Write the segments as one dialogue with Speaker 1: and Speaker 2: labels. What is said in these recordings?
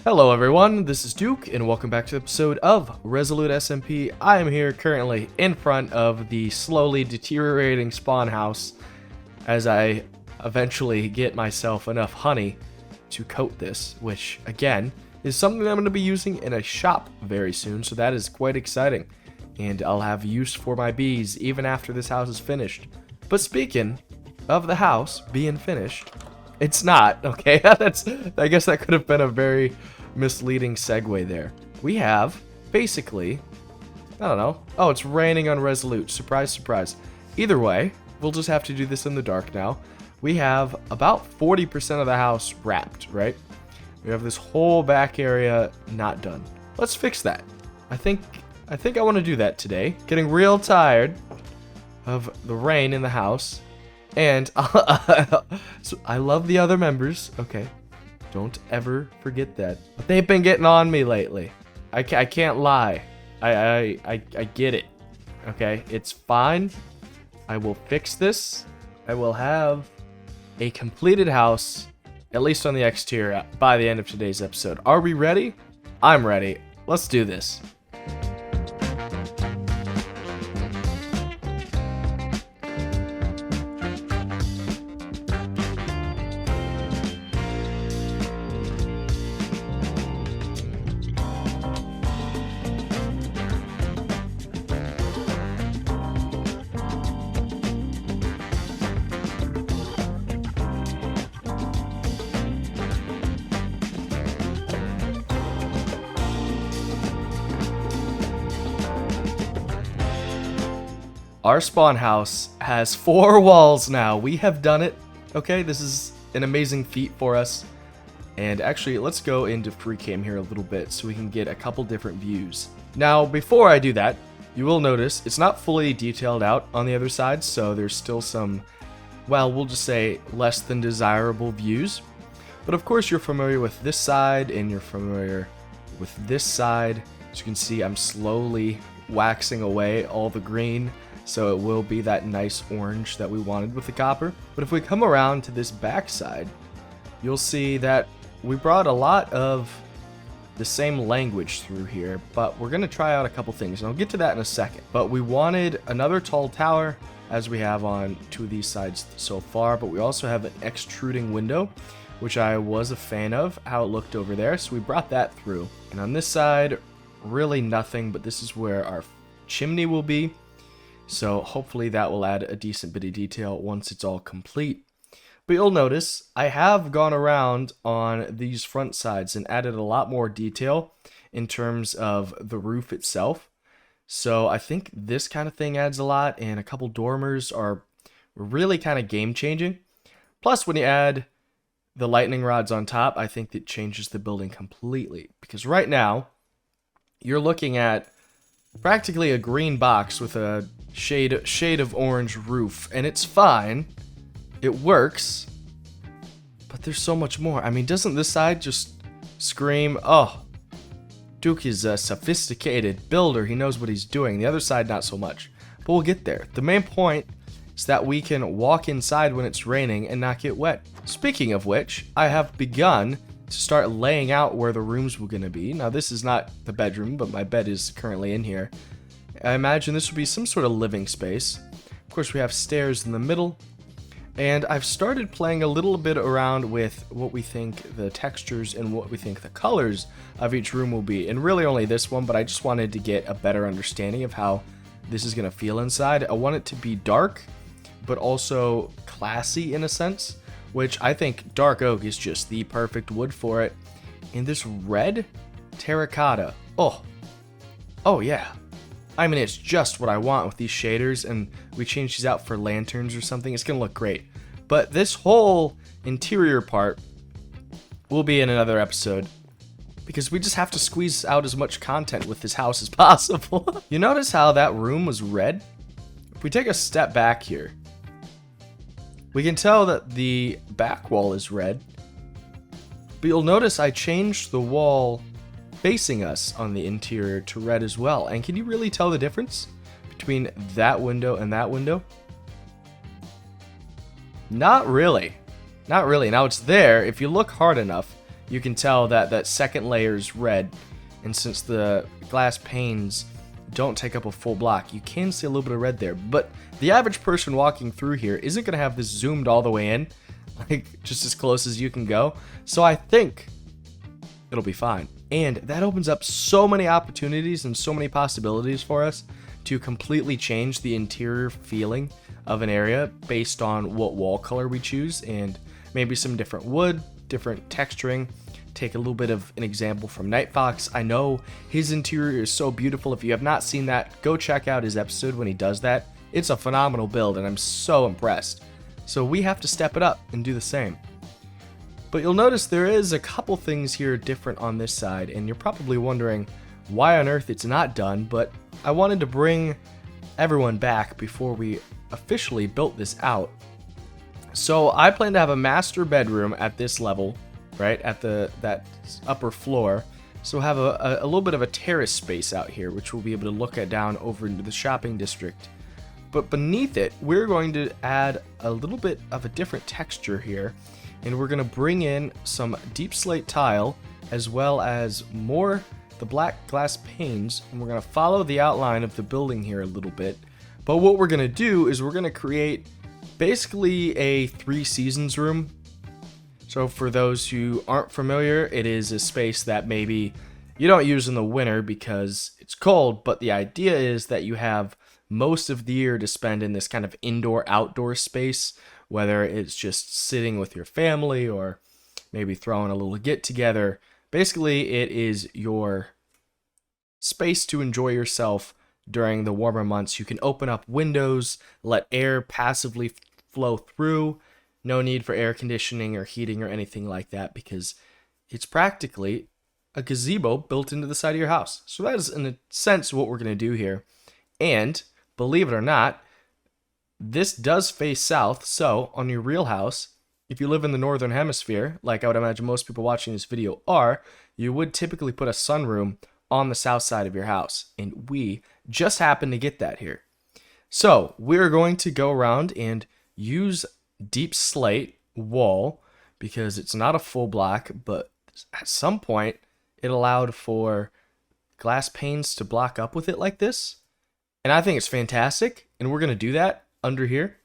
Speaker 1: Hello everyone, this is Duke, and welcome back to the episode of Resolute SMP. I am here currently in front of the slowly deteriorating spawn house as I eventually get myself enough honey to coat this, which, again, is something I'm going to be using in a shop very soon, so that is quite exciting. And I'll have use for my bees even after this house is finished. But speaking of the house being finished, it's not, okay? I guess that could have been a very misleading segue there. We have, basically, I don't know. Oh, it's raining on Resolute. Surprise, surprise. Either way, we'll just have to do this in the dark now. We have about 40% of the house wrapped, right? We have this whole back area not done. Let's fix that. I think I want to do that today. Getting real tired of the rain in the house. And so I love the other members. Okay, don't ever forget that. But they've been getting on me lately. I can't lie. I get it. Okay, it's fine. I will fix this. I will have a completed house, at least on the exterior, by the end of today's episode. Are we ready? I'm ready. Let's do this. Our spawn house has 4 walls now. We have done it. Okay, this is an amazing feat for us. And actually, let's go into free cam here a little bit so we can get a couple different views. Now, before I do that, you will notice it's not fully detailed out on the other side, so there's still some, well, we'll just say less than desirable views. But of course, you're familiar with this side and you're familiar with this side. As you can see, I'm slowly waxing away all the green, so it will be that nice orange that we wanted with the copper. But if we come around to this back side, you'll see that we brought a lot of the same language through here, but we're going to try out a couple things, and I'll get to that in a second. But we wanted another tall tower, as we have on 2 of these sides so far, but we also have an extruding window, which I was a fan of, how it looked over there, so we brought that through. And on this side, really nothing, but this is where our chimney will be. So hopefully that will add a decent bit of detail once it's all complete. But you'll notice I have gone around on these front sides and added a lot more detail in terms of the roof itself. So I think this kind of thing adds a lot, and a couple dormers are really kind of game changing. Plus, when you add the lightning rods on top, I think it changes the building completely. Because right now, you're looking at practically a green box with a shade of orange roof, and it's fine. It works, but there's so much more. I mean, doesn't this side just scream, oh, Duke is a sophisticated builder, he knows what he's doing. The other side, not so much, but we'll get there. The main point is that we can walk inside when it's raining and not get wet. Speaking of which, I have begun to start laying out where the rooms were going to be. Now, this is not the bedroom, but my bed is currently in here. I imagine this would be some sort of living space. Of course, we have stairs in the middle. And I've started playing a little bit around with what we think the textures and what we think the colors of each room will be. And really only this one, but I just wanted to get a better understanding of how this is going to feel inside. I want it to be dark, but also classy in a sense, which I think dark oak is just the perfect wood for it. And this red terracotta, oh yeah. I mean, it's just what I want with these shaders, and we change these out for lanterns or something. It's going to look great. But this whole interior part will be in another episode, because we just have to squeeze out as much content with this house as possible. You notice how that room was red? If we take a step back here, we can tell that the back wall is red, but you'll notice I changed the wall facing us on the interior to red as well. And can you really tell the difference between that window and that window? Not really. Not really. Now it's there. If you look hard enough, you can tell that that second layer is red. And since the glass panes don't take up a full block, you can see a little bit of red there. But the average person walking through here isn't going to have this zoomed all the way in, like just as close as you can go. So I think it'll be fine. And that opens up so many opportunities and so many possibilities for us to completely change the interior feeling of an area based on what wall color we choose, and maybe some different wood, different texturing. Take a little bit of an example from Knightfox. I know his interior is so beautiful. If you have not seen that, go check out his episode when he does that. It's a phenomenal build and I'm so impressed. So we have to step it up and do the same. But you'll notice there is a couple things here different on this side, and you're probably wondering why on earth it's not done, but I wanted to bring everyone back before we officially built this out. So I plan to have a master bedroom at this level, right at that upper floor. So have a little bit of a terrace space out here, which we'll be able to look at down over into the shopping district. But beneath it, we're going to add a little bit of a different texture here, and we're going to bring in some deep slate tile as well as more the black glass panes, and we're going to follow the outline of the building here a little bit. But what we're going to do is we're going to create basically a 3 seasons room. So for those who aren't familiar, it is a space that maybe you don't use in the winter because it's cold, but the idea is that you have most of the year to spend in this kind of indoor-outdoor space, whether it's just sitting with your family or maybe throwing a little get-together. Basically, it is your space to enjoy yourself during the warmer months. You can open up windows, let air passively flow through. No need for air conditioning or heating or anything like that, because it's practically a gazebo built into the side of your house. So that is, in a sense, what we're going to do here. And believe it or not, this does face south. So on your real house, if you live in the northern hemisphere, like I would imagine most people watching this video are, you would typically put a sunroom on the south side of your house. And we just happen to get that here. So we're going to go around and use deep slate wall because it's not a full block, but at some point it allowed for glass panes to block up with it like this. And I think it's fantastic. And we're going to do that under here.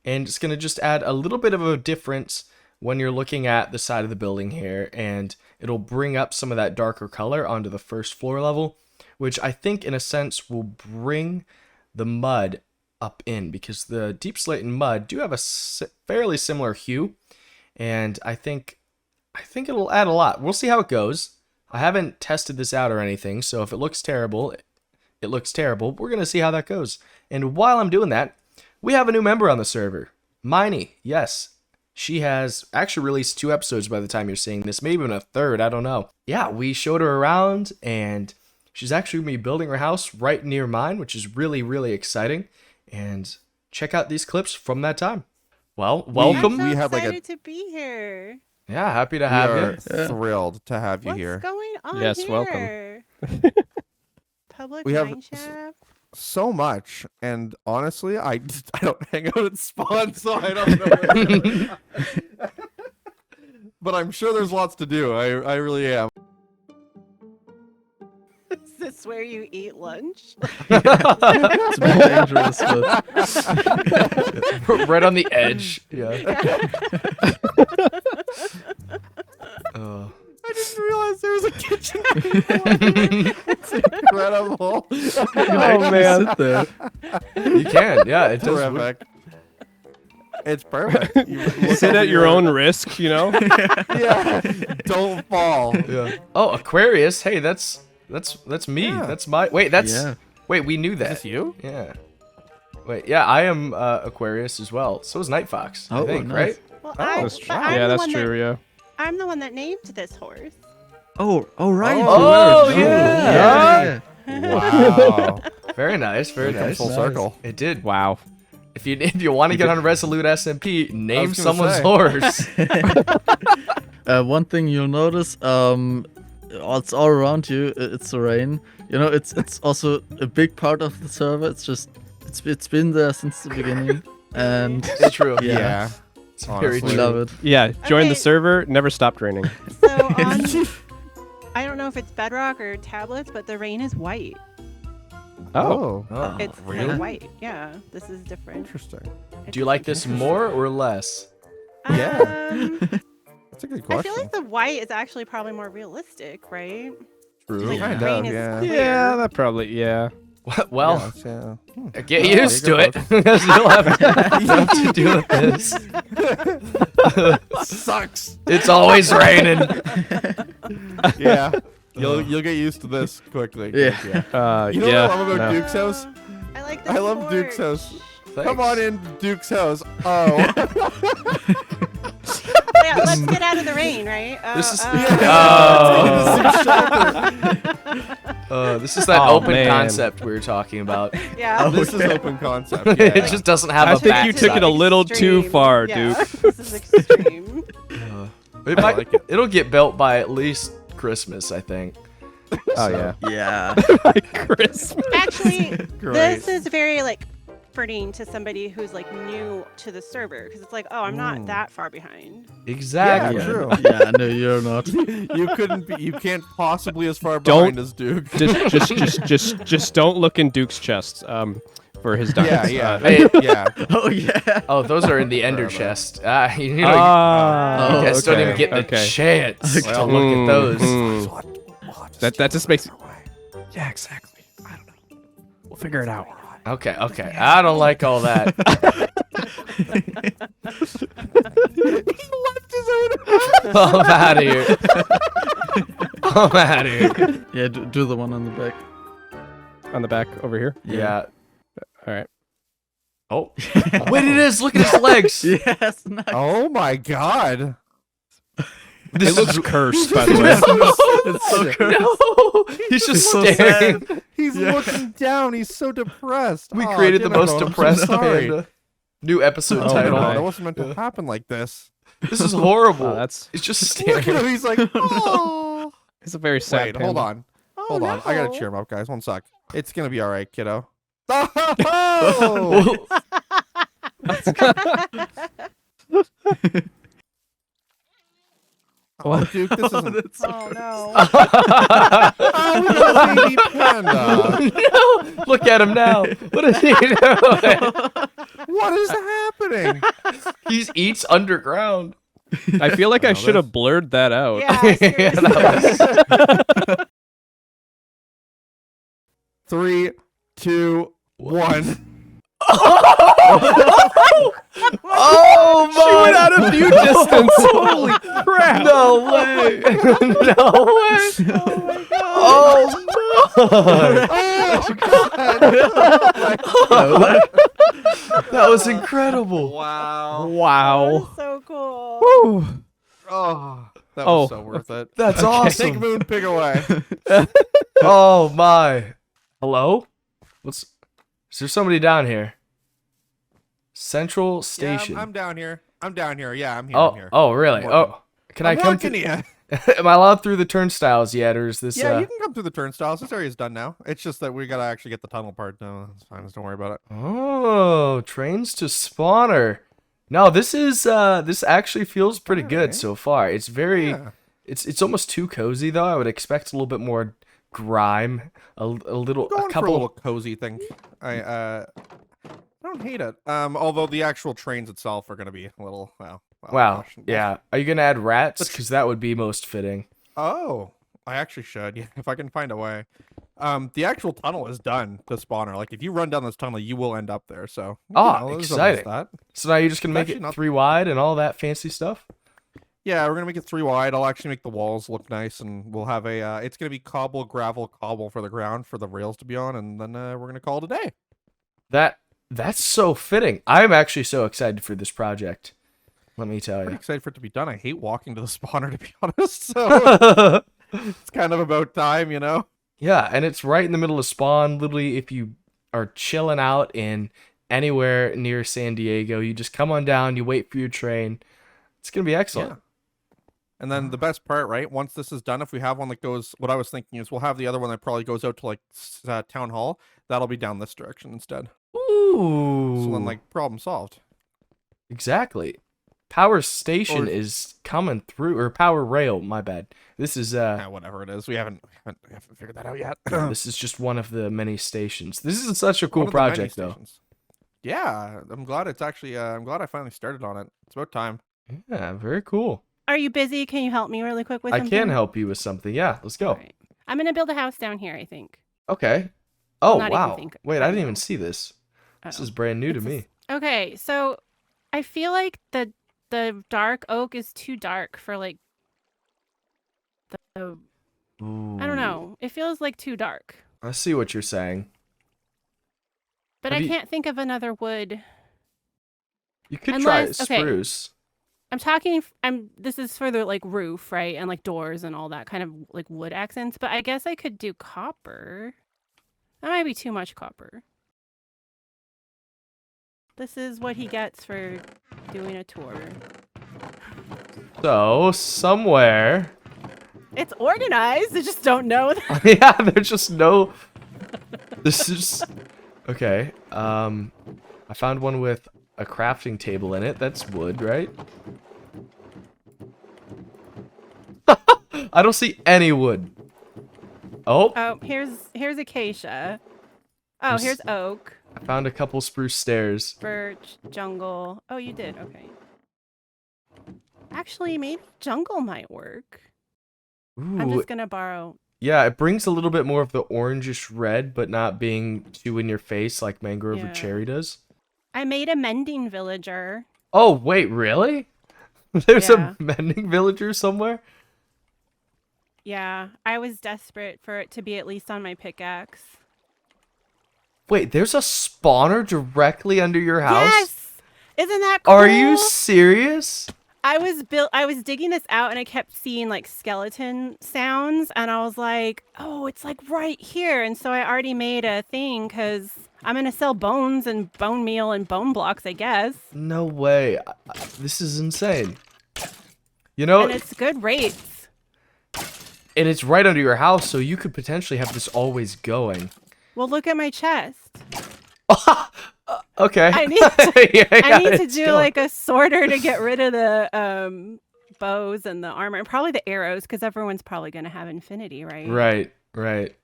Speaker 1: And it's going to just add a little bit of a difference when you're looking at the side of the building here. And it'll bring up some of that darker color onto the first floor level, which I think in a sense will bring the mud up in, because the deep slate and mud do have a fairly similar hue. And I think it'll add a lot. We'll see how it goes. I haven't tested this out or anything, so if it looks terrible, it looks terrible. We're going to see how that goes. And while I'm doing that, we have a new member on the server, Miney. Yes, she has actually released 2 episodes by the time you're seeing this, maybe even a 3rd, I don't know. Yeah, we showed her around, and she's actually going to be building her house right near mine, which is really, really exciting. And check out these clips from that time. Well, welcome.
Speaker 2: I'm so excited to be here.
Speaker 1: Yeah, happy to have you.
Speaker 3: Thrilled to have you here.
Speaker 2: What's going on
Speaker 4: Yes,
Speaker 2: here?
Speaker 4: welcome.
Speaker 2: Public
Speaker 3: We have
Speaker 2: mineshaft?
Speaker 3: so much, and honestly, I don't hang out at Spawn, so I don't know. But I'm sure there's lots to do. I really am.
Speaker 2: Is this where you eat lunch?
Speaker 4: It's a bit dangerous, but
Speaker 1: Right on the edge. Yeah.
Speaker 3: I didn't realize there was a kitchen. It's incredible.
Speaker 4: oh man, sit there.
Speaker 1: You can, yeah. It does.
Speaker 3: Terrific. It's perfect. You
Speaker 4: Sit at your own risk, you know.
Speaker 3: Yeah. Don't fall.
Speaker 1: Yeah. Oh, Aquarius. Hey, that's me.
Speaker 3: Yeah.
Speaker 1: That's my. Wait, that's.
Speaker 4: Yeah.
Speaker 1: Wait, we knew that.
Speaker 3: Is this you?
Speaker 1: Yeah. Wait, yeah, I am Aquarius as well. So is Knightfox, I
Speaker 4: Oh,
Speaker 1: think,
Speaker 4: nice.
Speaker 1: right?
Speaker 2: Well,
Speaker 4: That's
Speaker 2: but
Speaker 4: true.
Speaker 2: I'm
Speaker 4: Yeah,
Speaker 2: the
Speaker 4: that's
Speaker 2: one
Speaker 4: true. Yeah.
Speaker 2: I'm the one that named this horse.
Speaker 4: Oh, right.
Speaker 1: Oh,
Speaker 4: you were.
Speaker 1: yeah.
Speaker 3: Wow.
Speaker 1: Very nice, very
Speaker 3: It comes
Speaker 1: nice.
Speaker 3: full circle.
Speaker 1: It did.
Speaker 4: Wow.
Speaker 1: If you want to get on Resolute SMP, name
Speaker 3: was gonna
Speaker 1: someone's
Speaker 3: say.
Speaker 1: horse.
Speaker 5: One thing you'll notice, it's all around you. It's the rain. You know, it's also a big part of the server. It's been there since the beginning, and
Speaker 1: It's true.
Speaker 5: yeah.
Speaker 1: It's very
Speaker 3: Honestly.
Speaker 5: We
Speaker 1: true.
Speaker 5: love it.
Speaker 4: Yeah, join the
Speaker 2: Okay.
Speaker 4: server. Never stopped raining.
Speaker 2: So on, I don't know if it's bedrock or tablets, but the rain is white.
Speaker 4: Oh,
Speaker 1: Oh,
Speaker 2: It's
Speaker 1: really?
Speaker 2: like white. Yeah, this is different.
Speaker 3: Interesting.
Speaker 1: Do you like this more or less?
Speaker 3: Yeah.
Speaker 2: Um,
Speaker 3: That's a good
Speaker 2: I
Speaker 3: question.
Speaker 2: feel like the white is actually probably more realistic, right?
Speaker 1: True.
Speaker 2: Like,
Speaker 3: Kind
Speaker 2: rain
Speaker 3: of,
Speaker 2: is
Speaker 3: yeah.
Speaker 2: clear.
Speaker 4: yeah, that probably yeah.
Speaker 1: Well,
Speaker 3: Yeah.
Speaker 1: get
Speaker 3: Yeah,
Speaker 1: used
Speaker 3: you
Speaker 1: to
Speaker 3: go
Speaker 1: it. Because you'll have to deal with this.
Speaker 3: Sucks.
Speaker 1: It's always raining.
Speaker 3: Yeah. You'll get used to this quickly.
Speaker 5: Yeah.
Speaker 3: You know
Speaker 4: yeah.
Speaker 3: what I love about
Speaker 4: no.
Speaker 3: Duke's house?
Speaker 2: I like this
Speaker 3: I love Duke's
Speaker 2: porch.
Speaker 3: house.
Speaker 1: Thanks.
Speaker 3: Come on in, Duke's house. Oh.
Speaker 2: Yeah, let's get out of the rain, right?
Speaker 1: This is-
Speaker 2: Oh.
Speaker 1: This is that
Speaker 4: Oh,
Speaker 1: open
Speaker 4: man.
Speaker 1: concept we were talking about.
Speaker 2: Yeah.
Speaker 3: This is open concept.
Speaker 1: It
Speaker 3: Yeah.
Speaker 1: just doesn't have
Speaker 4: I
Speaker 1: a
Speaker 4: think
Speaker 1: back
Speaker 4: you took it a
Speaker 1: side.
Speaker 4: little too
Speaker 2: Extreme.
Speaker 4: far,
Speaker 2: Yeah,
Speaker 4: Duke.
Speaker 2: This is extreme.
Speaker 1: It
Speaker 3: I
Speaker 1: might,
Speaker 3: like it.
Speaker 1: It'll get built by at least Christmas, I think.
Speaker 4: Oh
Speaker 1: So-
Speaker 4: yeah.
Speaker 5: Yeah.
Speaker 4: Christmas.
Speaker 2: Actually,
Speaker 3: Great.
Speaker 2: this is very like comforting to somebody who's like new to the server because it's like, oh, I'm not
Speaker 3: Mm.
Speaker 2: that far behind.
Speaker 1: Exactly.
Speaker 3: Yeah, true.
Speaker 5: Yeah, no, you're not.
Speaker 3: You couldn't be. You can't possibly as far
Speaker 4: Don't-
Speaker 3: behind as Duke.
Speaker 4: Just don't look in Duke's chest. For his
Speaker 3: Yeah,
Speaker 4: diamonds.
Speaker 3: yeah,
Speaker 1: Hey.
Speaker 3: yeah.
Speaker 5: Oh yeah.
Speaker 1: Oh, those are in the ender
Speaker 3: Fair
Speaker 1: chest. You know,
Speaker 4: Ah,
Speaker 1: you guys don't even get the
Speaker 4: okay.
Speaker 1: chance to
Speaker 3: Well,
Speaker 1: look at those.
Speaker 4: That just makes. Yeah, exactly. I don't know. We'll figure it out.
Speaker 1: Okay, okay. I don't like all that. I'm out of here. I'm out of here.
Speaker 5: Yeah, do the one on the back.
Speaker 4: On the back over here.
Speaker 1: Yeah.
Speaker 4: All right.
Speaker 1: Oh. Wait, it is. Look at his legs.
Speaker 5: Yes. Nice.
Speaker 3: Oh my God.
Speaker 4: It looks cursed, by the way.
Speaker 5: It's so good.
Speaker 1: No, he's just
Speaker 5: so
Speaker 1: staring.
Speaker 3: He's looking down. He's so depressed.
Speaker 1: We
Speaker 3: Oh,
Speaker 1: created the
Speaker 3: Dino,
Speaker 1: most
Speaker 3: I'm so
Speaker 1: depressed
Speaker 3: sorry.
Speaker 1: panda. New episode
Speaker 4: Oh,
Speaker 1: title.
Speaker 4: my.
Speaker 3: That wasn't meant to happen like this.
Speaker 1: This is horrible.
Speaker 4: Oh, that's.
Speaker 1: He's just
Speaker 3: Look at
Speaker 1: staring.
Speaker 3: him. He's like, oh.
Speaker 4: It's a very sad.
Speaker 3: Wait, hold on.
Speaker 2: Oh,
Speaker 3: Hold on. I
Speaker 2: no.
Speaker 3: gotta cheer him up, guys. One sec. It's gonna be all right, kiddo. Oh! Oh, Duke, this isn't.
Speaker 2: Oh no.
Speaker 3: Oh, we got a baby panda.
Speaker 1: No, look at him now. What is he doing?
Speaker 3: What is happening?
Speaker 1: He eats underground.
Speaker 4: I feel like I
Speaker 3: know
Speaker 4: should
Speaker 3: this.
Speaker 4: have blurred that out.
Speaker 2: Yeah,
Speaker 1: Yeah,
Speaker 2: seriously.
Speaker 1: that was-
Speaker 3: 3, 2, 1.
Speaker 1: Oh my!
Speaker 4: She went out of view distance. Holy crap!
Speaker 1: No way! No way!
Speaker 2: Oh my god.
Speaker 1: Oh no!
Speaker 3: Oh, God.
Speaker 1: That was incredible.
Speaker 3: Wow.
Speaker 2: That
Speaker 4: Wow.
Speaker 2: was so cool.
Speaker 4: Woo.
Speaker 3: Oh, that
Speaker 4: Oh.
Speaker 3: was so worth it.
Speaker 1: That's
Speaker 3: Take
Speaker 1: awesome.
Speaker 3: Moon Pig away.
Speaker 1: Oh my! Hello? What's? Is there somebody down here? Central
Speaker 3: Yeah,
Speaker 1: Station.
Speaker 3: I'm down here. I'm down here. Yeah, I'm here.
Speaker 1: oh,
Speaker 3: I'm here.
Speaker 1: oh, really?
Speaker 3: I'm working.
Speaker 1: Oh, can I come
Speaker 3: to
Speaker 1: to?
Speaker 3: you?
Speaker 1: Am I allowed through the turnstiles yet, or is this?
Speaker 3: Yeah, you can come through the turnstiles. This area's done now. It's just that we gotta actually get the tunnel part. No, it's fine. Just don't worry about it.
Speaker 1: Oh, trains to spawner. No, this is this actually feels pretty good
Speaker 3: Alright.
Speaker 1: so far. It's very
Speaker 3: Yeah.
Speaker 1: it's almost too cozy though. I would expect a little bit more grime, a little
Speaker 3: Going
Speaker 1: a
Speaker 3: for a
Speaker 1: couple
Speaker 3: little cozy thing. I don't hate it. Although the actual trains itself are gonna be a little
Speaker 1: Wow.
Speaker 3: gosh.
Speaker 1: Yeah. Are you going to add rats cuz that would be most fitting.
Speaker 3: Oh, I actually should. Yeah, if I can find a way. The actual tunnel is done to spawner. Like if you run down this tunnel, you will end up there. So
Speaker 1: Ah,
Speaker 3: there's always
Speaker 1: exciting.
Speaker 3: that.
Speaker 1: So now you're just going to make
Speaker 3: Actually
Speaker 1: it
Speaker 3: not-
Speaker 1: 3 wide and all that fancy stuff?
Speaker 3: Yeah, we're gonna make it 3 wide. I'll actually make the walls look nice, and we'll have a. It's gonna be cobble, gravel, cobble for the ground for the rails to be on, and then we're gonna call it a day.
Speaker 1: That's so fitting. I'm actually so excited for this project. Let me tell
Speaker 3: Pretty
Speaker 1: you.
Speaker 3: excited for it to be done. I hate walking to the spawner, to be honest. So it's kind of about time, you know.
Speaker 1: Yeah, and it's right in the middle of spawn. Literally, if you are chilling out in anywhere near San Diego, you just come on down, you wait for your train. It's gonna be excellent.
Speaker 3: Yeah. And then the best part, right? Once this is done, if we have one that goes, what I was thinking is we'll have the other one that probably goes out to like town hall. That'll be down this direction instead.
Speaker 1: Ooh.
Speaker 3: So then, like, problem solved.
Speaker 1: Exactly. power station
Speaker 3: Or-
Speaker 1: is coming through, or power rail. My bad. This is
Speaker 3: Whatever it is, we haven't figured that out yet.
Speaker 1: yeah, this is just one of the many stations. This is such a cool
Speaker 3: One of the many
Speaker 1: project, though.
Speaker 3: stations. Yeah, I'm glad it's actually. I'm glad I finally started on it. It's about time.
Speaker 1: Yeah, very cool.
Speaker 2: Are you busy? Can you help me really quick with
Speaker 1: I
Speaker 2: something?
Speaker 1: can help you with something. Yeah, let's go.
Speaker 2: All right. I'm gonna build a house down here, I think.
Speaker 1: Okay. Oh
Speaker 2: Not even
Speaker 1: wow.
Speaker 2: think-
Speaker 1: Wait,
Speaker 2: I
Speaker 1: I didn't
Speaker 2: know.
Speaker 1: even see this. This
Speaker 2: Uh-oh.
Speaker 1: is brand new to
Speaker 2: It's
Speaker 1: me.
Speaker 2: Okay, so I feel like the dark oak is too dark for like the I don't know. It feels like too dark.
Speaker 1: I see what you're saying.
Speaker 2: But
Speaker 1: Have
Speaker 2: I
Speaker 1: you-
Speaker 2: can't think of another wood.
Speaker 1: You could try
Speaker 2: Unless- okay.
Speaker 1: spruce.
Speaker 2: This is for the like roof, right? And like doors and all that kind of like wood accents, but I guess I could do copper. That might be too much copper. This is what he gets for doing a tour.
Speaker 1: So somewhere,
Speaker 2: It's organized. I just don't know.
Speaker 1: yeah, there's just no. This is okay. I found one with a crafting table in it. That's wood, right? I don't see any wood. Oh,
Speaker 2: Oh, here's acacia. Oh,
Speaker 1: There's-
Speaker 2: here's oak,
Speaker 1: I found a couple spruce stairs.
Speaker 2: birch, jungle. Oh, you did. Okay. Actually, maybe jungle might work. I'm
Speaker 1: Ooh,
Speaker 2: just gonna borrow.
Speaker 1: yeah, it brings a little bit more of the orangish red, but not being too in your face like mangrove or
Speaker 2: Yeah.
Speaker 1: cherry does.
Speaker 2: I made a mending villager.
Speaker 1: Oh, wait, really? There's
Speaker 2: Yeah.
Speaker 1: a mending villager somewhere?
Speaker 2: Yeah, I was desperate for it to be at least on my pickaxe.
Speaker 1: Wait, there's a spawner directly under your house?
Speaker 2: Yes! Isn't that cool?
Speaker 1: Are you serious?
Speaker 2: I was digging this out and I kept seeing like skeleton sounds and I was like, oh, it's like right here. And so I already made a thing because I'm going to sell bones and bone meal and bone blocks, I guess.
Speaker 1: No way. This is insane. You know,
Speaker 2: And it's good rates.
Speaker 1: and it's right under your house, so you could potentially have this always going.
Speaker 2: Well, look at my chest.
Speaker 1: Okay.
Speaker 2: I need to,
Speaker 1: Yeah,
Speaker 2: I need to
Speaker 1: it's
Speaker 2: do
Speaker 1: going.
Speaker 2: like a sorter to get rid of the bows and the armor and probably the arrows because everyone's probably going to have infinity, right?
Speaker 1: Right, right.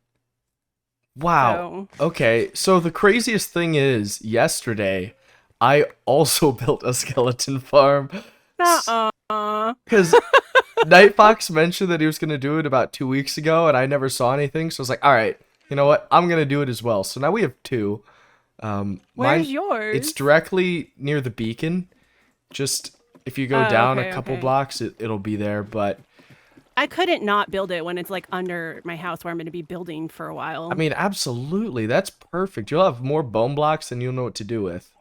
Speaker 1: Wow.
Speaker 2: So,
Speaker 1: Okay, so the craziest thing is, yesterday, I also built a skeleton farm.
Speaker 2: nuh-uh.
Speaker 1: Because Knightfox mentioned that he was going to do it about 2 weeks ago, and I never saw anything, so I was like, alright, you know what, I'm going to do it as well. So now we have two.
Speaker 2: Where's
Speaker 1: Mine-
Speaker 2: yours?
Speaker 1: It's directly near the beacon. Just, if you go
Speaker 2: Oh,
Speaker 1: down
Speaker 2: okay,
Speaker 1: a couple
Speaker 2: okay.
Speaker 1: blocks, it'll be there, but,
Speaker 2: I couldn't not build it when it's like under my house where I'm going to be building for a while.
Speaker 1: I mean, absolutely, that's perfect. You'll have more bone blocks than you'll know what to do with.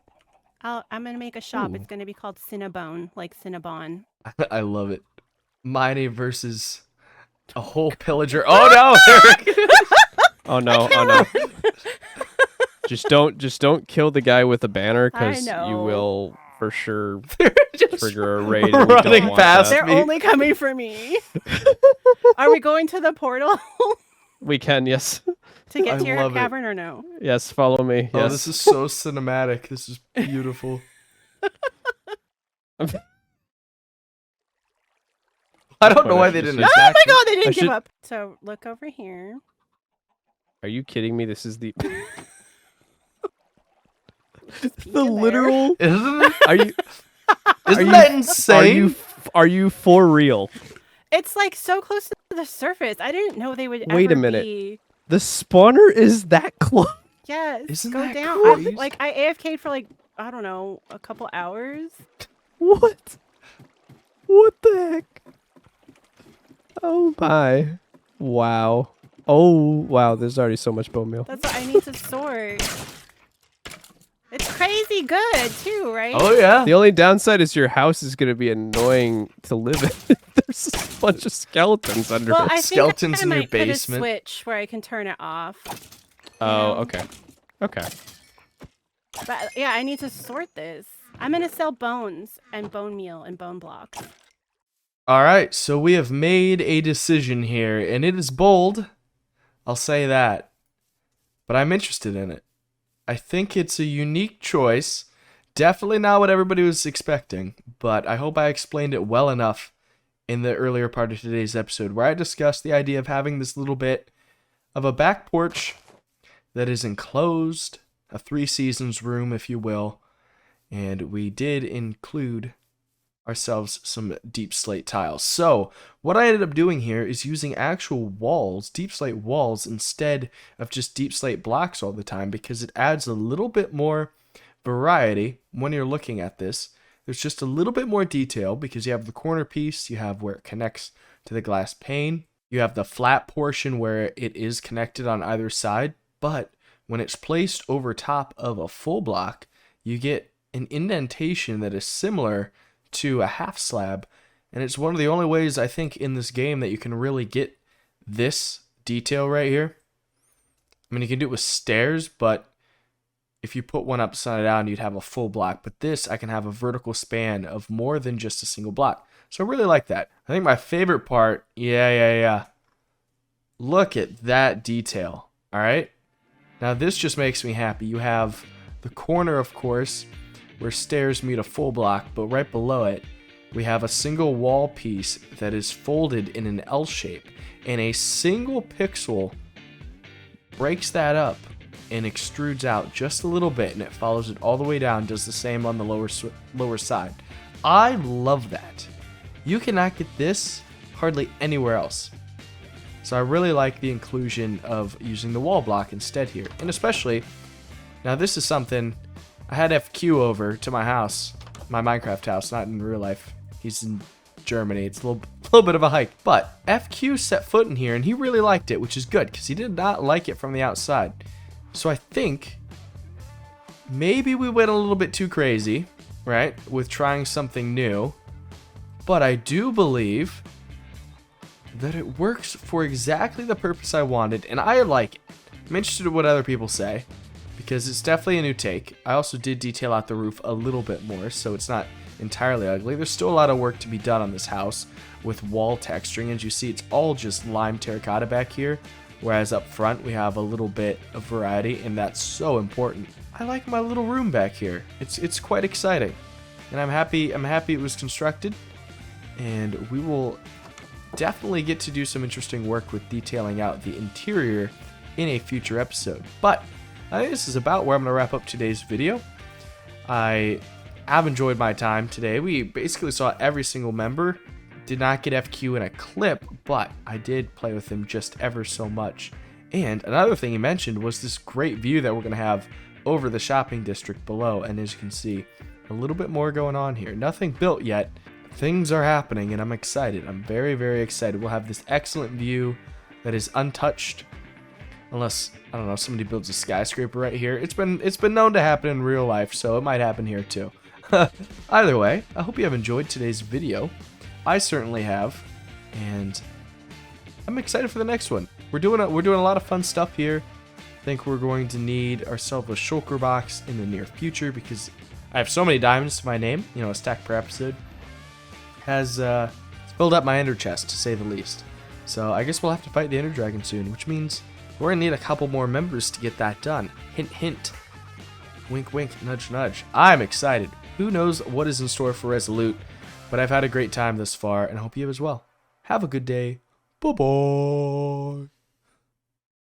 Speaker 2: I'm going to make a shop.
Speaker 1: Ooh.
Speaker 2: It's going to be called Cinnabone, like Cinnabon.
Speaker 1: I love it. Miney versus a whole pillager. Oh no! Eric!
Speaker 4: Oh no! Oh no! just don't kill the guy with the banner
Speaker 2: I
Speaker 4: because you
Speaker 2: know.
Speaker 4: will for sure
Speaker 1: They're just
Speaker 4: trigger a raid. and we don't
Speaker 1: running
Speaker 4: want
Speaker 1: past
Speaker 4: that.
Speaker 2: They're
Speaker 1: me.
Speaker 2: only coming for me. Are we going to the portal
Speaker 4: We can, yes,
Speaker 2: to get
Speaker 1: I
Speaker 2: to your
Speaker 1: love it.
Speaker 2: cavern or no?
Speaker 4: yes. Follow me.
Speaker 1: Oh,
Speaker 4: Yes.
Speaker 1: this is so cinematic. This is beautiful. I don't know why they didn't
Speaker 4: Oh
Speaker 2: Oh
Speaker 1: attack
Speaker 2: my
Speaker 1: me.
Speaker 2: god, they didn't
Speaker 4: should-
Speaker 2: give up. So look over here.
Speaker 4: Are you kidding me? This is the
Speaker 2: Peek
Speaker 4: the
Speaker 2: in there.
Speaker 4: literal.
Speaker 1: Isn't it?
Speaker 4: Are you
Speaker 1: Isn't
Speaker 4: you-
Speaker 1: that insane?
Speaker 4: are you for real?
Speaker 2: It's like so close to the surface. I didn't know they would
Speaker 4: Wait a
Speaker 2: ever
Speaker 4: minute.
Speaker 2: be.
Speaker 4: The spawner is that close.
Speaker 2: Yes.
Speaker 1: Isn't
Speaker 2: go
Speaker 1: that
Speaker 2: down.
Speaker 1: crazy?
Speaker 2: I AFK'd for like, I don't know, a couple hours.
Speaker 4: What? What the heck? Oh my! Wow! Oh wow! There's already so much bone meal.
Speaker 2: That's what I need to sort. It's crazy good too, right?
Speaker 1: Oh yeah.
Speaker 4: The only downside is your house is going to be annoying to live in. There's a bunch of skeletons under
Speaker 2: Well,
Speaker 4: it.
Speaker 2: I think
Speaker 1: Skeletons
Speaker 2: I
Speaker 1: in your
Speaker 2: might put a
Speaker 1: basement.
Speaker 2: switch where I can turn it off.
Speaker 4: Oh,
Speaker 2: know.
Speaker 4: okay. Okay.
Speaker 2: But yeah, I need to sort this. I'm gonna sell bones and bone meal and bone blocks.
Speaker 1: All right, so we have made a decision here, and it is bold. I'll say that. But I'm interested in it. I think it's a unique choice Definitely not what everybody was expecting, but I hope I explained it well enough in the earlier part of today's episode where I discussed the idea of having this little bit of a back porch that is enclosed, a 3 seasons room, if you will, and we did include ourselves some deep slate tiles. So what I ended up doing here is using actual walls, deep slate walls, instead of just deep slate blocks all the time, because it adds a little bit more variety when you're looking at this. There's just a little bit more detail because you have the corner piece, you have where it connects to the glass pane, you have the flat portion where it is connected on either side, but when it's placed over top of a full block, you get an indentation that is similar to a half slab, and it's one of the only ways I think in this game that you can really get this detail right here. I mean, you can do it with stairs, but if you put one upside down, you'd have a full block. But this, I can have a vertical span of more than just a single block. So I really like that. I think my favorite part, yeah. Look at that detail, all right? Now this just makes me happy. You have the corner, of course, where stairs meet a full block, but right below it, we have a single wall piece that is folded in an L shape, and a single pixel breaks that up and extrudes out just a little bit, and it follows it all the way down, does the same on the lower side. I love that. You cannot get this hardly anywhere else. So I really like the inclusion of using the wall block instead here, and especially, now this is something, I had FQ over to my house, my Minecraft house, not in real life. He's in Germany. It's a little bit of a hike. But FQ set foot in here, and he really liked it, which is good, because he did not like it from the outside. So I think maybe we went a little bit too crazy, right, with trying something new. But I do believe that it works for exactly the purpose I wanted, and I like it. I'm interested in what other people say, because it's definitely a new take. I also did detail out the roof a little bit more, so it's not entirely ugly. There's still a lot of work to be done on this house with wall texturing. As you see, it's all just lime terracotta back here, whereas up front we have a little bit of variety, and that's so important. I like my little room back here. It's quite exciting, and I'm happy it was constructed, and we will definitely get to do some interesting work with detailing out the interior in a future episode. But I think this is about where I'm going to wrap up today's video. I have enjoyed my time today. We basically saw every single member. Did not get FQ in a clip, but I did play with him just ever so much. And another thing he mentioned was this great view that we're going to have over the shopping district below. And as you can see, a little bit more going on here. Nothing built yet. Things are happening, and I'm excited. I'm very, very excited. We'll have this excellent view that is untouched. Unless, I don't know, somebody builds a skyscraper right here. It's been known to happen in real life, so it might happen here too. Either way, I hope you have enjoyed today's video. I certainly have, and I'm excited for the next one. We're doing a lot of fun stuff here. I think we're going to need ourselves a shulker box in the near future because I have so many diamonds to my name. You know, a stack per episode has filled up my ender chest, to say the least. So I guess we'll have to fight the ender dragon soon, which means we're going to need a couple more members to get that done. Hint, hint. Wink, wink, nudge, nudge. I'm excited. Who knows what is in store for Resolute, but I've had a great time thus far, and I hope you have as well. Have a good day. Bye-bye.